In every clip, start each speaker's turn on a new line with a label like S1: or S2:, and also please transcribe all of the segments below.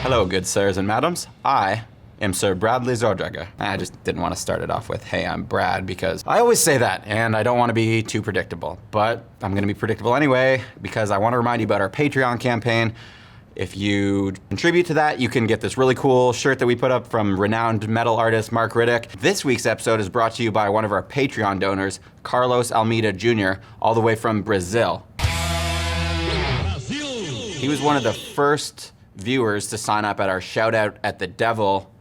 S1: Hello, good sirs and madams. I am Sir Bradley Zordregger. I just didn't want to start it off with, hey, I'm Brad, because I always say that, and I don't want to be too predictable. But I'm going to be predictable anyway, because I want to remind you about our Patreon campaign. If you contribute to that, you can get this really cool shirt that we put up from renowned metal artist Mark Riddick. This week's episode is brought to you by one of our Patreon donors, Carlos Almeida Jr., all the way from Brazil. He was one of the first viewers to sign up at our Shoutout at the Devil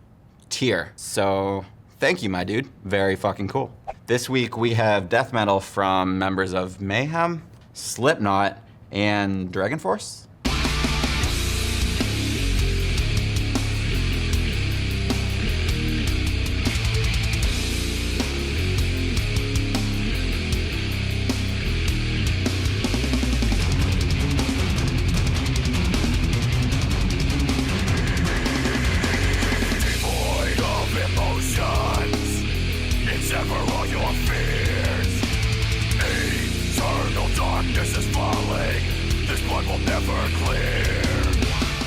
S1: tier. So thank you, my dude. Very fucking cool. This week we have death metal from members of Mayhem, Slipknot, and Dragonforce.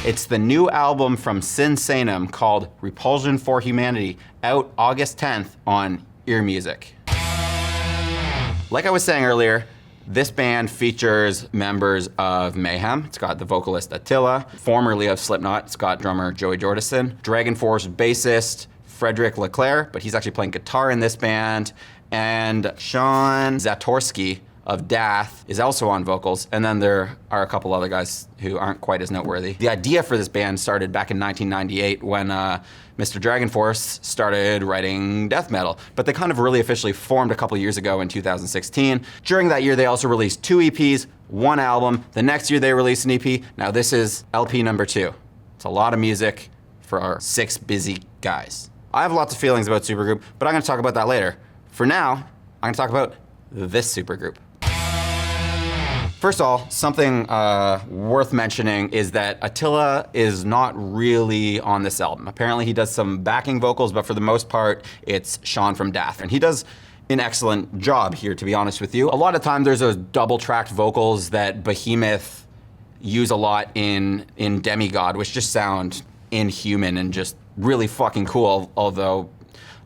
S1: It's the new album from SINSAENUM called Repulsion for Humanity, out August 10th on Ear Music. Like I was saying earlier, this band features members of Mayhem. It's got the vocalist Attila, formerly of Slipknot. It's got drummer Joey Jordison, Dragonforce bassist Frédéric Leclercq, but he's actually playing guitar in this band, and Sean Zatorsky of Daath is also on vocals, and then there are a couple other guys who aren't quite as noteworthy. The idea for this band started back in 1998 when Mr. Dragonforce started writing death metal, but they kind of really officially formed a couple years ago in 2016. During that year, they also released 2 EPs, 1 album. The next year, they released an EP. Now this is LP number 2. It's a lot of music for our 6 busy guys. I have lots of feelings about Supergroup, but I'm gonna talk about that later. For now, I'm gonna talk about this supergroup. First of all, something worth mentioning is that Attila is not really on this album. Apparently he does some backing vocals, but for the most part, it's Sean from Daath. And he does an excellent job here, to be honest with you. A lot of time there's those double-tracked vocals that Behemoth use a lot in Demigod, which just sound inhuman and just really fucking cool, although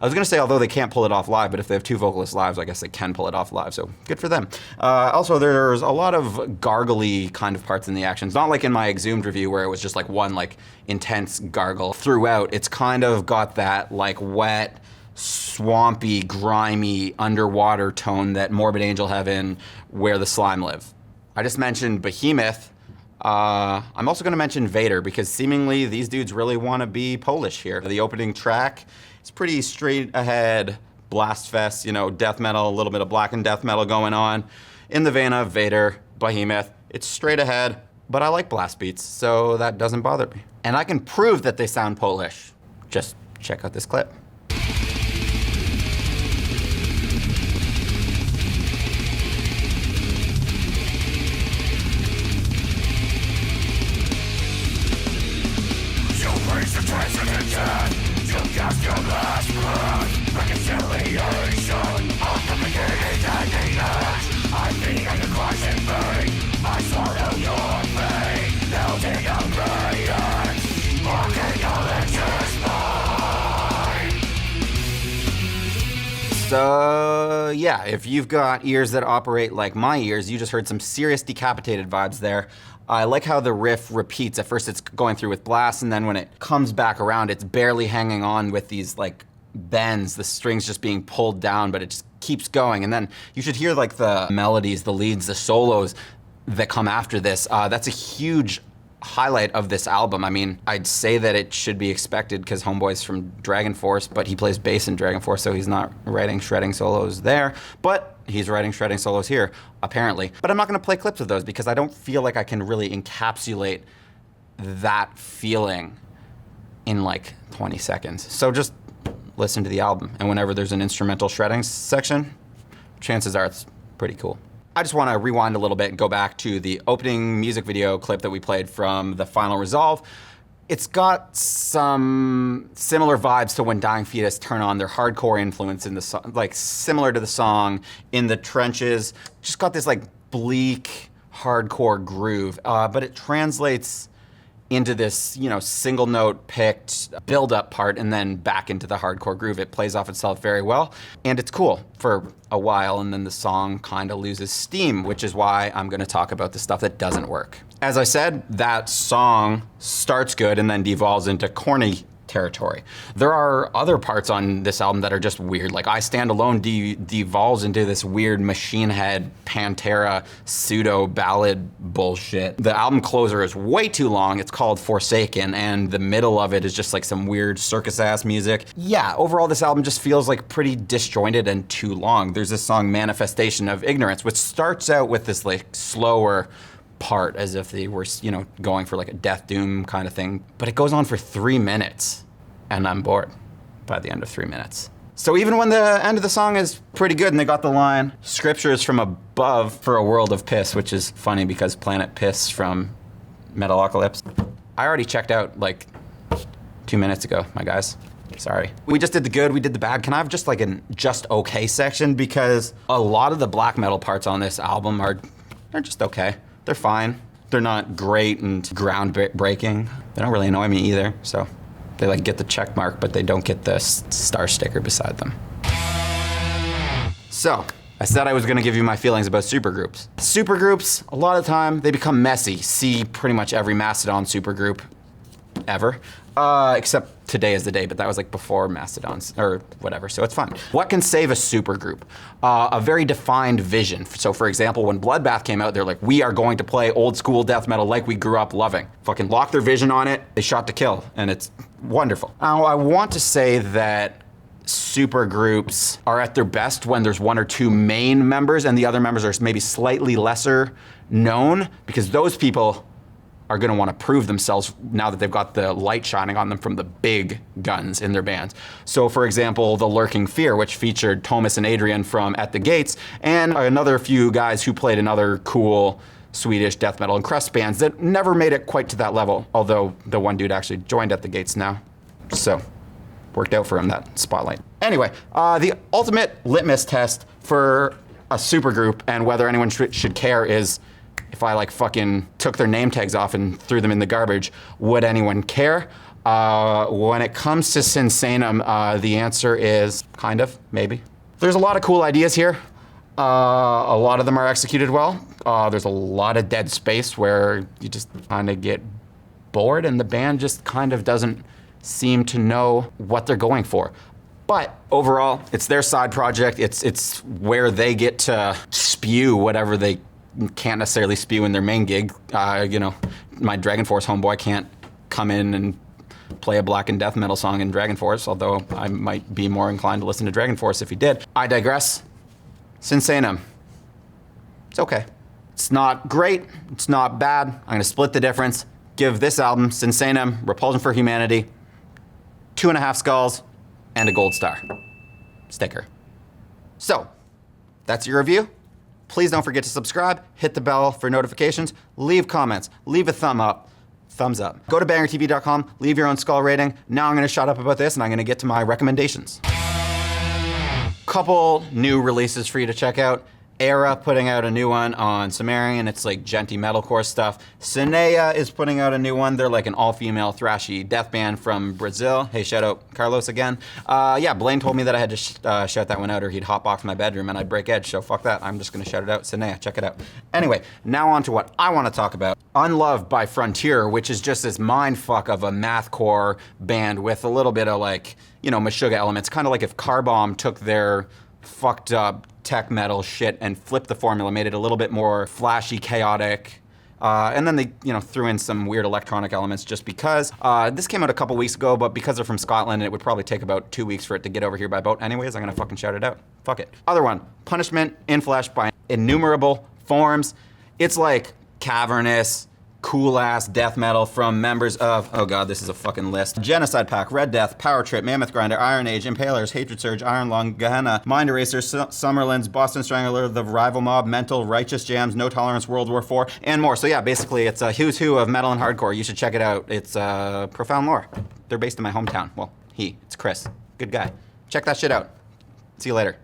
S1: I was gonna say although they can't pull it off live, but if they have 2 vocalists live, I guess they can pull it off live, so good for them. Also, there's a lot of gargly kind of parts in the action. It's not like in my Exhumed review where it was just like one like intense gargle throughout. It's kind of got that like wet, swampy, grimy, underwater tone that Morbid Angel have in Where the Slime Live. I just mentioned Behemoth. I'm also gonna mention Vader because seemingly these dudes really wanna be Polish here. The opening track, it's pretty straight ahead blast fest, you know, death metal, a little bit of blackened death metal going on. In the vein of Vader, Behemoth, it's straight ahead, but I like blast beats, so that doesn't bother me. And I can prove that they sound Polish. Just check out this clip. So yeah, if you've got ears that operate like my ears, you just heard some serious Decapitated vibes there. I like how the riff repeats. At first it's going through with blasts, and then when it comes back around, it's barely hanging on with these like bends, the strings just being pulled down, but it just keeps going. And then you should hear like the melodies, the leads, the solos that come after this. That's a huge highlight of this album. I mean, I'd say that it should be expected because Homeboy's from Dragonforce, but he plays bass in Dragonforce, so he's not writing shredding solos there, but he's writing shredding solos here, apparently. But I'm not gonna play clips of those because I don't feel like I can really encapsulate that feeling in like 20 seconds. So just listen to the album, and whenever there's an instrumental shredding section, chances are it's pretty cool. I just want to rewind a little bit and go back to the opening music video clip that we played from The Final Resolve. It's got some similar vibes to when Dying Fetus turn on their hardcore influence in the song, like similar to the song In the Trenches. Just got this like bleak hardcore groove, but it translates into this, you know, single note picked build up part and then back into the hardcore groove. It plays off itself very well, and it's cool for a while, and then the song kind of loses steam, which is why I'm gonna talk about the stuff that doesn't work. As I said, that song starts good and then devolves into corny territory. There are other parts on this album that are just weird. Like I Stand Alone devolves into this weird Machine Head, Pantera, pseudo ballad bullshit. The album closer is way too long. It's called Forsaken, and the middle of it is just like some weird circus ass music. Yeah, overall this album just feels like pretty disjointed and too long. There's this song Manifestation of Ignorance, which starts out with this like slower part as if they were, you know, going for like a death doom kind of thing. But it goes on for 3 minutes and I'm bored by the end of 3 minutes. So even when the end of the song is pretty good and they got the line, scriptures from above for a world of piss, which is funny because Planet Piss from Metalocalypse. I already checked out like 2 minutes ago, my guys. Sorry. We just did the good, we did the bad. Can I have just like an just okay section? Because a lot of the black metal parts on this album they're just okay. They're fine. They're not great and groundbreaking. They don't really annoy me either, so they like get the check mark, but they don't get the star sticker beside them. So, I said I was gonna give you my feelings about supergroups. Supergroups, a lot of the time, they become messy. See pretty much every Mastodon supergroup ever. Except Today is the Day, but that was like before Mastodon's, or whatever, so it's fine. What can save a supergroup? A very defined vision. So for example, when Bloodbath came out, they're like, we are going to play old school death metal like we grew up loving. Fucking lock their vision on it, they shot to kill, and it's wonderful. Now, I want to say that supergroups are at their best when there's 1 or 2 main members and the other members are maybe slightly lesser known, because those people are gonna wanna prove themselves now that they've got the light shining on them from the big guns in their bands. So for example, The Lurking Fear, which featured Thomas and Adrian from At the Gates, and another few guys who played in other cool Swedish death metal and crust bands that never made it quite to that level, although the one dude actually joined At the Gates now. So, worked out for him, that spotlight. Anyway, the ultimate litmus test for a supergroup and whether anyone should care is, if I like fucking took their name tags off and threw them in the garbage, would anyone care? When it comes to SINSAENUM, the answer is kind of, maybe. There's a lot of cool ideas here. A lot of them are executed well. There's a lot of dead space where you just kind of get bored and the band just kind of doesn't seem to know what they're going for. But overall, it's their side project. It's where they get to spew whatever they can't necessarily spew in their main gig. You know, my Dragonforce homeboy can't come in and play a black and death metal song in Dragonforce, although I might be more inclined to listen to Dragonforce if he did. I digress. SINSAENUM. It's okay. It's not great, it's not bad. I'm gonna split the difference. Give this album, SINSAENUM Repulsion for Humanity, 2.5 skulls and a gold star sticker. So, that's your review. Please don't forget to subscribe, hit the bell for notifications, leave comments, leave a thumbs up. Go to BangerTV.com, leave your own skull rating. Now I'm gonna shut up about this and I'm gonna get to my recommendations. Couple new releases for you to check out. Era putting out a new one on Sumerian. It's like genty metalcore stuff. Sinea is putting out a new one. They're like an all-female thrashy death band from Brazil. Hey, shout out Carlos again. Yeah, Blaine told me that I had to shout that one out or he'd hotbox my bedroom and I'd break edge, so fuck that. I'm just gonna shout it out. Sinea, check it out. Anyway, now on to what I wanna talk about. Unloved by Frontier, which is just this mindfuck of a mathcore band with a little bit of like, you know, Meshuggah elements. Kind of like if Carbomb took their fucked up tech metal shit and flipped the formula, made it a little bit more flashy, chaotic, and then they, you know, threw in some weird electronic elements just because. This came out a couple weeks ago, but because they're from Scotland, it would probably take about 2 weeks for it to get over here by boat anyways. I'm gonna fucking shout it out. Fuck it. Other one, Punishment in Flesh by Innumerable Forms. It's like cavernous, cool-ass death metal from members of, oh god, this is a fucking list. Genocide Pack, Red Death, Power Trip, Mammoth Grinder, Iron Age, Impalers, Hatred Surge, Iron Lung, Gehenna, Mind Eraser, Summerlands, Boston Strangler, The Rival Mob, Mental, Righteous Jams, No Tolerance, World War IV, and more. So yeah, basically it's a who's who of metal and hardcore. You should check it out. It's Profound Lore. They're based in my hometown. Well, it's Chris. Good guy. Check that shit out. See you later.